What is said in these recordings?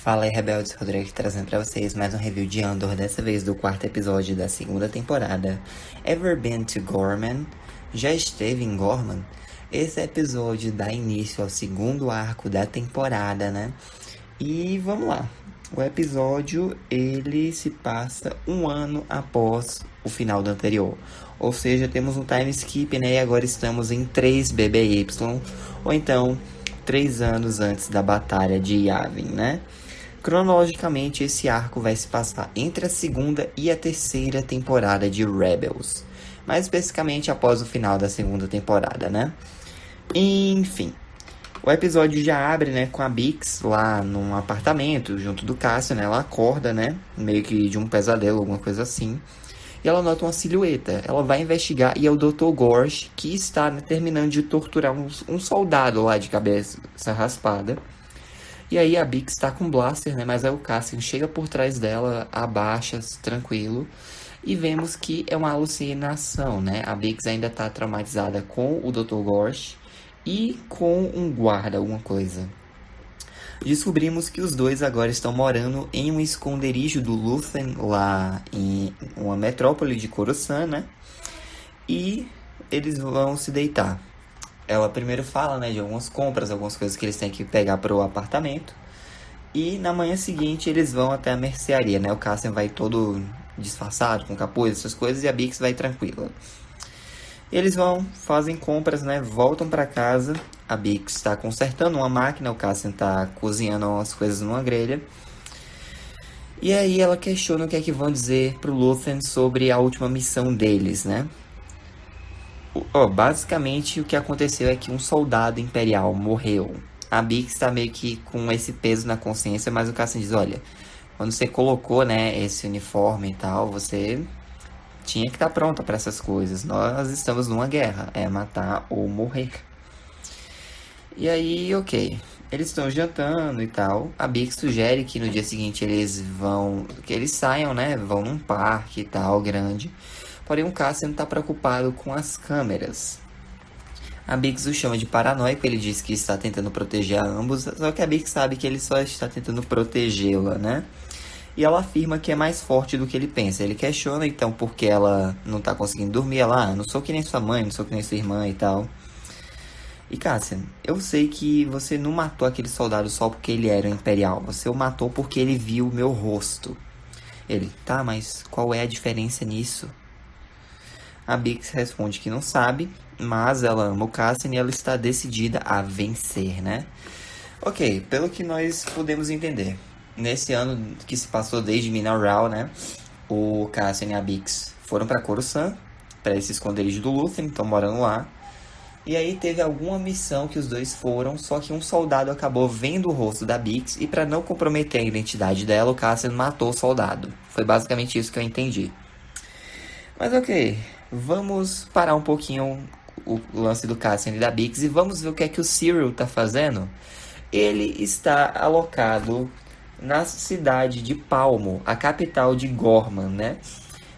Fala aí, Rebeldes, Rodrigo aqui trazendo pra vocês mais um review de Andor, dessa vez do quarto episódio da segunda temporada. Ever been to Gorman? Já esteve em Gorman? Esse episódio dá início ao segundo arco da temporada, né? E vamos lá. O episódio, ele se passa um ano após o final do anterior. Ou seja, temos um time skip, né? E agora estamos em 3 BBY, ou então 3 anos antes da Batalha de Yavin, né? Cronologicamente, esse arco vai se passar entre a segunda e a terceira temporada de Rebels. Mais especificamente após o final da segunda temporada, né? Enfim, o episódio já abre, né, com a Bix lá num apartamento, junto do Cassian, né? Ela acorda, né? Meio que de um pesadelo, alguma coisa assim. E ela nota uma silhueta. Ela vai investigar e é o Dr. Gorsh, que está, né, terminando de torturar um soldado lá de cabeça raspada. E aí a Bix tá com blaster, né? Mas aí o Cassian chega por trás dela, abaixa, tranquilo. E vemos que é uma alucinação, né? A Bix ainda tá traumatizada com o Dr. Gorsh e com um guarda, alguma coisa. Descobrimos que os dois agora estão morando em um esconderijo do Luthen, lá em uma metrópole de Coruscant, né? E eles vão se deitar. Ela primeiro fala, né, de algumas compras, algumas coisas que eles têm que pegar pro apartamento. E na manhã seguinte eles vão até a mercearia, né? O Cassian vai todo disfarçado, com capuz, essas coisas, e a Bix vai tranquila. Eles vão, fazem compras, né? Voltam para casa. A Bix está consertando uma máquina, o Cassian está cozinhando umas coisas numa grelha. E aí ela questiona o que é que vão dizer pro Luthen sobre a última missão deles, né? Basicamente o que aconteceu é que um soldado imperial morreu. A Bix está meio que com esse peso na consciência, mas o Cassian diz, olha, quando você colocou, né, esse uniforme e tal, você tinha que estar pronta para essas coisas. Nós estamos numa guerra, é matar ou morrer. E aí, ok. Eles estão jantando e tal. A Bix sugere que no dia seguinte que eles saiam, né, vão num parque e tal, grande. Porém, o Cassian está preocupado com as câmeras. A Bix o chama de paranoico, ele diz que está tentando proteger a ambos, só que a Bix sabe que ele só está tentando protegê-la, né? E ela afirma que é mais forte do que ele pensa. Ele questiona, então, por que ela não está conseguindo dormir. Ela, não sou que nem sua mãe, não sou que nem sua irmã e tal. E Cassian, eu sei que você não matou aquele soldado só porque ele era um imperial. Você o matou porque ele viu o meu rosto. Ele, tá, mas qual é a diferença nisso? A Bix responde que não sabe, mas ela ama o Cassian e ela está decidida a vencer, né? Ok, pelo que nós podemos entender, nesse ano que se passou desde Mineral, né? O Cassian e a Bix foram para Coruscant, para esse esconderijo do Luthen, estão morando lá. E aí teve alguma missão que os dois foram, só que um soldado acabou vendo o rosto da Bix e para não comprometer a identidade dela, o Cassian matou o soldado. Foi basicamente isso que eu entendi. Mas ok, vamos parar um pouquinho o lance do Cassian e da Bix e vamos ver o que é que o Cyril tá fazendo. Ele está alocado na cidade de Palmo, a capital de Gorman, né?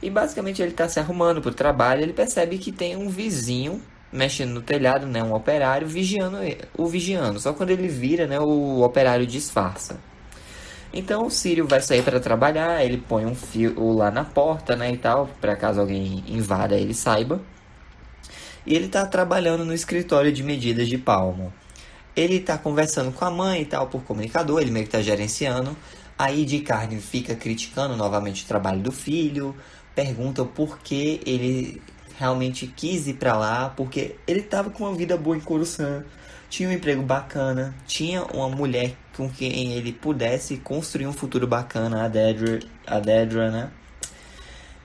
E basicamente ele tá se arrumando pro trabalho, ele percebe que tem um vizinho mexendo no telhado, né? Um operário vigiando. Só quando ele vira, né, o operário disfarça. Então o Cyril vai sair para trabalhar, ele põe um fio lá na porta, né, e tal, para caso alguém invada ele saiba. E ele tá trabalhando no escritório de medidas de Palmo. Ele tá conversando com a mãe e tal por comunicador, ele meio que tá gerenciando. Aí de Carne fica criticando novamente o trabalho do filho, pergunta por que ele realmente quis ir pra lá, porque ele tava com uma vida boa em Coruscant, tinha um emprego bacana, tinha uma mulher com quem ele pudesse construir um futuro bacana, a Dedra, né?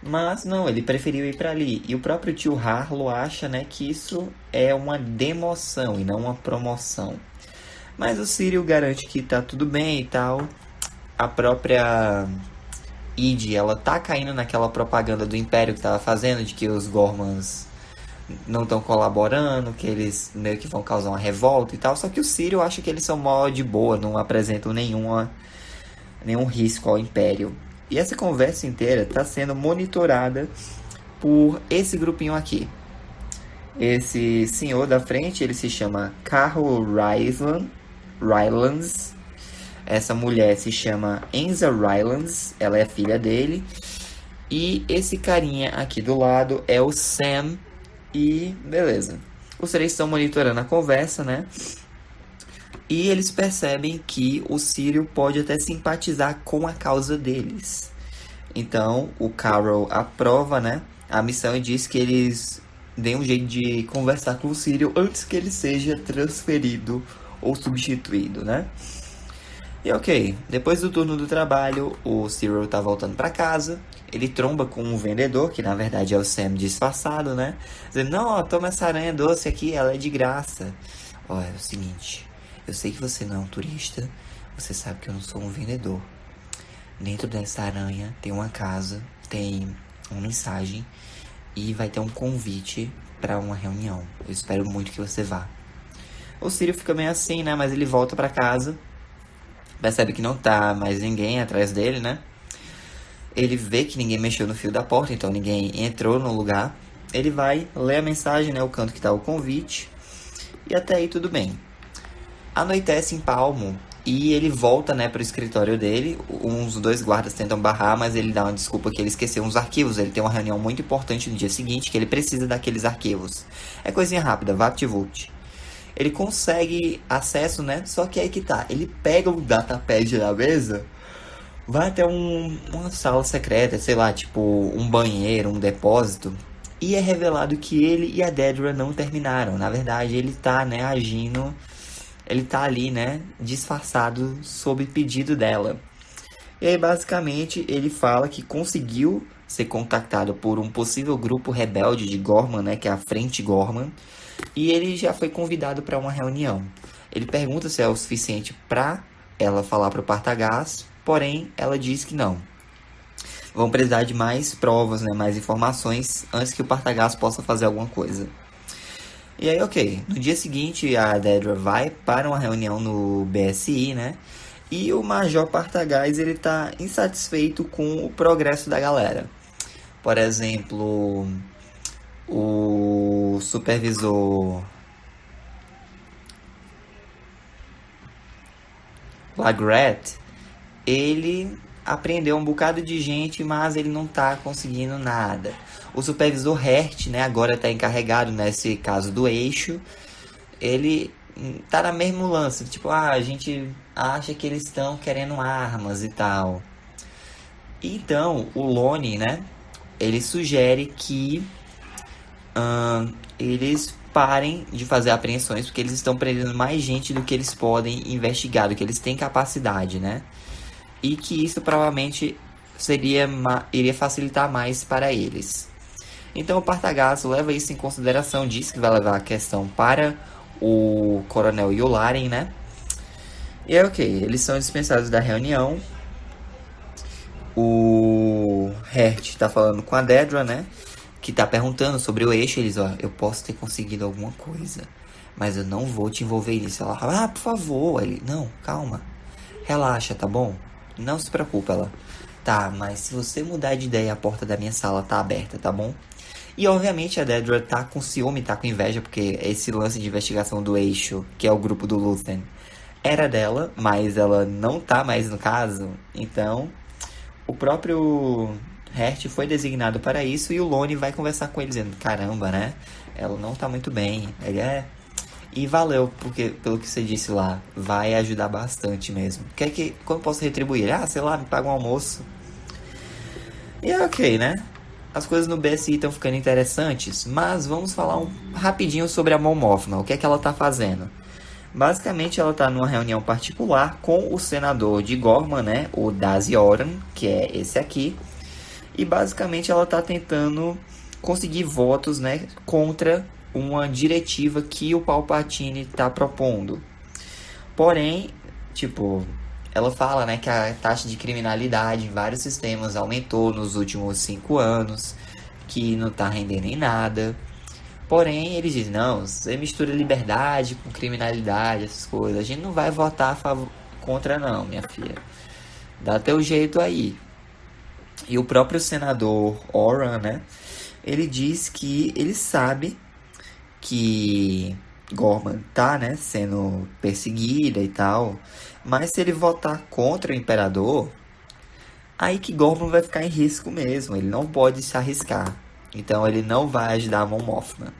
Mas não, ele preferiu ir para ali. E o próprio tio Harlow acha, né, que isso é uma demoção e não uma promoção. Mas o Cyril garante que tá tudo bem e tal. A própria Id, ela tá caindo naquela propaganda do Império que tava fazendo, de que os Gormans não estão colaborando, que eles meio que vão causar uma revolta e tal. Só que o Cyril acha que eles são mó de boa, não apresentam nenhum risco ao Império. E essa conversa inteira está sendo monitorada por esse grupinho aqui. Esse senhor da frente, ele se chama Carl Rylands. Essa mulher se chama Enza Rylands, ela é filha dele. E esse carinha aqui do lado é o Sam. E beleza. Os três estão monitorando a conversa, né? E eles percebem que o Cyril pode até simpatizar com a causa deles. Então, o Carol aprova, né, a missão e diz que eles deem um jeito de conversar com o Cyril antes que ele seja transferido ou substituído, né? E ok, depois do turno do trabalho, o Cyril tá voltando pra casa. Ele tromba com um vendedor, que na verdade é o Sam disfarçado, né? Dizendo, não, ó, toma essa aranha doce aqui, ela é de graça. Ó, é o seguinte, eu sei que você não é um turista, você sabe que eu não sou um vendedor. Dentro dessa aranha tem uma casa, tem uma mensagem e vai ter um convite para uma reunião. Eu espero muito que você vá. O Cyril fica meio assim, né? Mas ele volta para casa, percebe que não tá mais ninguém atrás dele, né? Ele vê que ninguém mexeu no fio da porta, então ninguém entrou no lugar. Ele vai ler a mensagem, né? O canto que tá o convite. E até aí tudo bem. Anoitece em Palmo e ele volta, né, pro escritório dele. Uns dois guardas tentam barrar, mas ele dá uma desculpa que ele esqueceu uns arquivos. Ele tem uma reunião muito importante no dia seguinte que ele precisa daqueles arquivos. É coisinha rápida, vapt-vupt. Ele consegue acesso, né? Só que aí que tá. Ele pega o datapad na mesa, vai até uma sala secreta, sei lá, tipo um banheiro, um depósito. E é revelado que ele e a Dedra não terminaram. Na verdade, ele tá, né, agindo... Ele tá ali, né, disfarçado sob pedido dela. E aí, basicamente, ele fala que conseguiu ser contactado por um possível grupo rebelde de Gorman, né, que é a Frente Gorman. E ele já foi convidado para uma reunião. Ele pergunta se é o suficiente para ela falar para o Partagás, porém, ela diz que não. Vão precisar de mais provas, né, mais informações, antes que o Partagás possa fazer alguma coisa. E aí, ok. No dia seguinte, a Dedra vai para uma reunião no BSI, né? E o Major Partagás, ele tá insatisfeito com o progresso da galera. Por exemplo, o supervisor Lagret, ele apreendeu um bocado de gente, mas ele não tá conseguindo nada. O supervisor Hert, né, agora tá encarregado nesse caso do eixo. Ele tá na mesmo lance, tipo, a gente acha que eles estão querendo armas e tal. Então, o Lone, né, ele sugere que eles parem de fazer apreensões, porque eles estão prendendo mais gente do que eles podem investigar, do que eles têm capacidade, né? E que isso provavelmente iria facilitar mais para eles. Então o Partagasso leva isso em consideração, diz que vai levar a questão para o Coronel Yularen, né? E é ok, eles são dispensados da reunião. O Hert tá falando com a Dedra, né? Que tá perguntando sobre o eixo. Eles, ó, eu posso ter conseguido alguma coisa, mas eu não vou te envolver nisso. Ela fala, ah, por favor. Ele, não, calma, relaxa, tá bom? Não se preocupa, ela. Tá, mas se você mudar de ideia, a porta da minha sala tá aberta, tá bom? E obviamente a Dedra tá com ciúme, tá com inveja, porque esse lance de investigação do eixo, que é o grupo do Luthen, era dela, mas ela não tá mais no caso. Então, o próprio Hert foi designado para isso e o Lone vai conversar com ele dizendo, caramba, né? Ela não tá muito bem. Ele é... E valeu, porque pelo que você disse lá, vai ajudar bastante mesmo. Como posso retribuir? Ah, sei lá, me paga um almoço. E é ok, né? As coisas no BSI estão ficando interessantes, mas vamos falar rapidinho sobre a Mon Mothma. O que é que ela tá fazendo? Basicamente, ela tá numa reunião particular com o senador de Gorman, né? O Dazi Oran, que é esse aqui. E basicamente ela tá tentando conseguir votos, né? Contra uma diretiva que o Palpatine está propondo. Porém, tipo, ela fala, né, que a taxa de criminalidade em vários sistemas aumentou nos últimos 5 anos, que não tá rendendo em nada. Porém, eles dizem, não, você mistura liberdade com criminalidade, essas coisas. A gente não vai votar a favor, contra não, minha filha. Dá teu jeito aí. E o próprio senador Oran, né, ele diz que ele sabe que Gorman tá, né, sendo perseguida e tal. Mas se ele votar contra o Imperador, aí que Gorman vai ficar em risco mesmo. Ele não pode se arriscar. Então ele não vai ajudar Mon Mothma.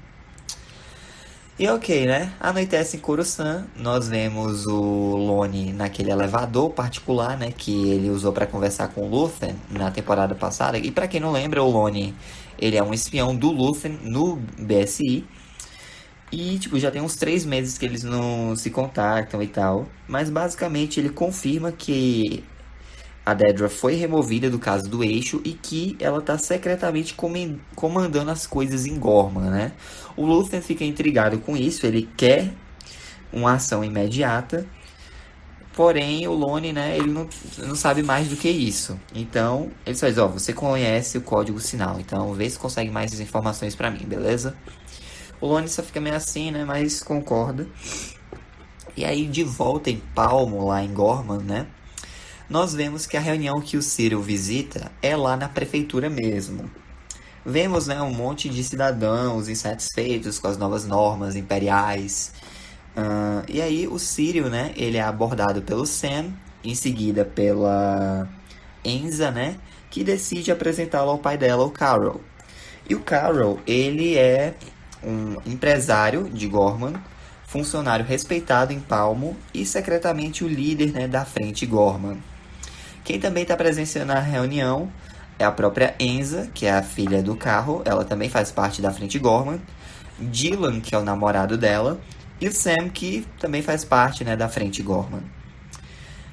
E ok, né? Anoitece em Coruscant, nós vemos o Lone naquele elevador particular, né? Que ele usou para conversar com o Luthen na temporada passada. E para quem não lembra, o Lone, ele é um espião do Luthen no BSI. E, tipo, já tem uns 3 meses que eles não se contactam e tal. Mas, basicamente, ele confirma que a Dedra foi removida do caso do eixo e que ela está secretamente comandando as coisas em Gorman, né? O Luthen fica intrigado com isso, ele quer uma ação imediata, porém o Lone, né, ele não sabe mais do que isso. Então, ele só diz, ó, você conhece o código sinal, então vê se consegue mais informações para mim, beleza? O Lone só fica meio assim, né, mas concorda. E aí, de volta em Palmo, lá em Gorman, né, nós vemos que a reunião que o Cyril visita é lá na prefeitura mesmo. Vemos, né, um monte de cidadãos insatisfeitos com as novas normas imperiais. E aí o Cyril, né, ele é abordado pelo Sam, em seguida pela Enza, né, que decide apresentá-lo ao pai dela, o Carol. E o Carol, ele é um empresário de Gorman, funcionário respeitado em Palmo e secretamente o líder, né, da frente Gorman. Quem também está presenciando a reunião é a própria Enza, que é a filha do Carro, ela também faz parte da frente Gorman, Dylan, que é o namorado dela, e o Sam, que também faz parte, né, da frente Gorman.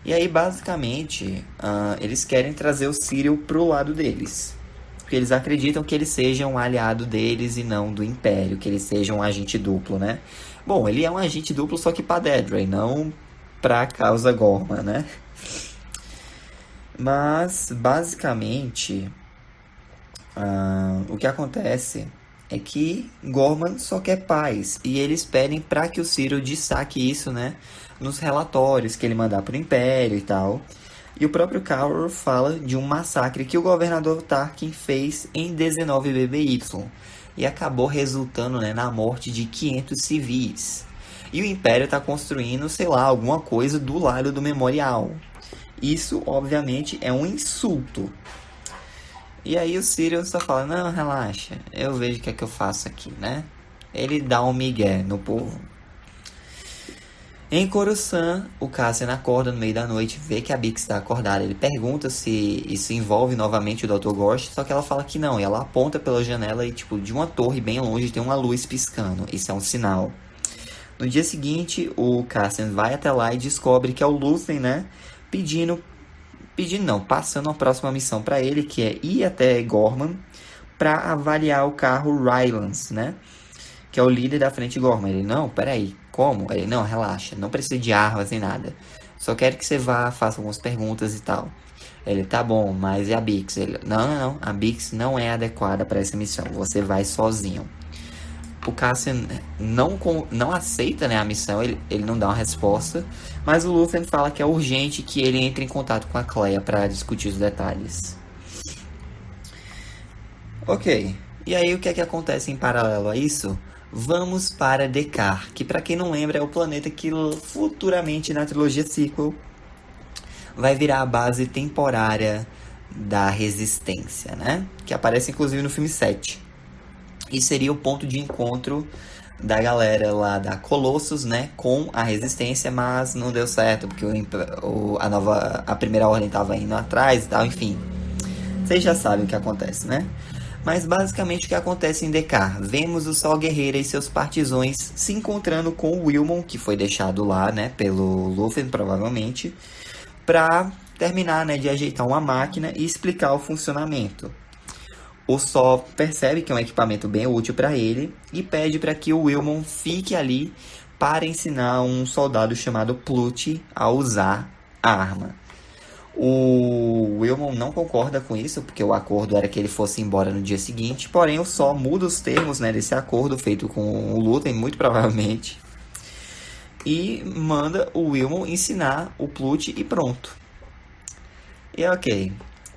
E aí, basicamente, eles querem trazer o Cyril pro lado deles. Porque eles acreditam que ele seja um aliado deles e não do Império, que ele seja um agente duplo, né? Bom, ele é um agente duplo só que pra Dedra, e não pra causa Gorman, né? Mas, basicamente, o que acontece é que Gorman só quer paz. E eles pedem para que o Cyril destaque isso, né? Nos relatórios que ele mandar para o Império e tal. E o próprio Carol fala de um massacre que o governador Tarkin fez em 19 BBY. E acabou resultando, né, na morte de 500 civis. E o Império está construindo, sei lá, alguma coisa do lado do memorial. Isso, obviamente, é um insulto. E aí o Cyril só fala, não, relaxa, eu vejo o que é que eu faço aqui, né? Ele dá um migué no povo. Em Coruscant, o Cassian acorda no meio da noite, vê que a Bix está acordada. Ele pergunta se isso envolve novamente o Dr. Ghost, só que ela fala que não. E ela aponta pela janela e, tipo, de uma torre bem longe tem uma luz piscando. Isso é um sinal. No dia seguinte, o Cassian vai até lá e descobre que é o Luthen, né? Passando a próxima missão para ele, que é ir até Gorman para avaliar o carro Rylance, né? Que é o líder da frente Gorman. Ele, não, peraí, como? Ele, não, relaxa, não precisa de armas nem nada. Só quero que você vá, faça algumas perguntas e tal. Ele, tá bom, mas e a Bix? Ele, não, a Bix não é adequada para essa missão, você vai sozinho. O Cassian não aceita, né, a missão, ele não dá uma resposta, mas o Luthen fala que é urgente que ele entre em contato com a Cleia para discutir os detalhes. Ok, e aí o que é que acontece em paralelo a isso? Vamos para Dekar, que para quem não lembra é o planeta que futuramente na trilogia sequel vai virar a base temporária da Resistência, né? Que aparece inclusive no filme 7. E seria o ponto de encontro da galera lá da Colossus, né, com a Resistência, mas não deu certo, porque a Primeira Ordem estava indo atrás e tal, enfim. Vocês já sabem o que acontece, né? Mas basicamente o que acontece em Dekar? Vemos o Sol Guerreira e seus partizões se encontrando com o Wilmon, que foi deixado lá, né, pelo Luthen, provavelmente, para terminar, né, de ajeitar uma máquina e explicar o funcionamento. O Sol percebe que é um equipamento bem útil para ele e pede para que o Wilmon fique ali para ensinar um soldado chamado Plut a usar a arma. O Wilmon não concorda com isso, porque o acordo era que ele fosse embora no dia seguinte, porém o Sol muda os termos, né, desse acordo feito com o Luthen, muito provavelmente, e manda o Wilmon ensinar o Plut e pronto. E ok.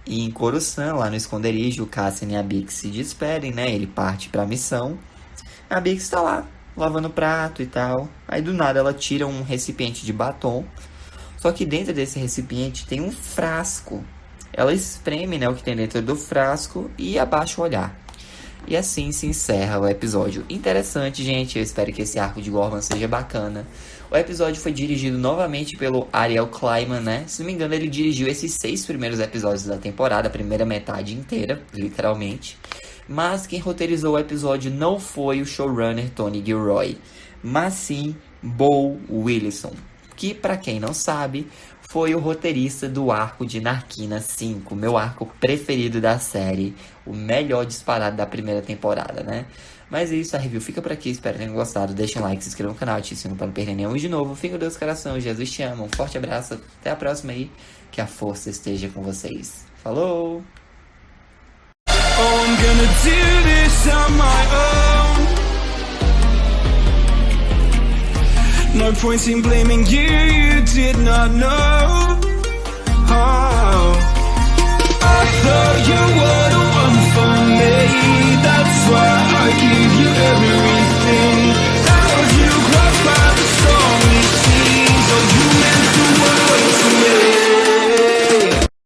E em Coruscant, lá no esconderijo, o Cassian e a Bix se despedem, né? Ele parte para a missão. A Bix está lá, lavando prato e tal. Aí do nada ela tira um recipiente de batom. Só que dentro desse recipiente tem um frasco. Ela espreme, né, o que tem dentro do frasco e abaixa o olhar. E assim se encerra o episódio. Interessante, gente. Eu espero que esse arco de Gorman seja bacana. O episódio foi dirigido novamente pelo Ariel Kleiman, né? Se não me engano, ele dirigiu esses 6 primeiros episódios da temporada, a primeira metade inteira, literalmente. Mas quem roteirizou o episódio não foi o showrunner Tony Gilroy, mas sim Bo Wilson, que, pra quem não sabe, foi o roteirista do arco de Narquina 5, meu arco preferido da série, o melhor disparado da primeira temporada, né? Mas é isso, a review fica por aqui, espero que tenham gostado, deixem um like, se inscrevam no canal, te sigam para não perder nenhum de novo. Fica com Deus coração, Jesus te ama, um forte abraço, até a próxima aí, que a força esteja com vocês. Falou! Oh, I'm gonna do this on my own. No point in blaming you, you did not know.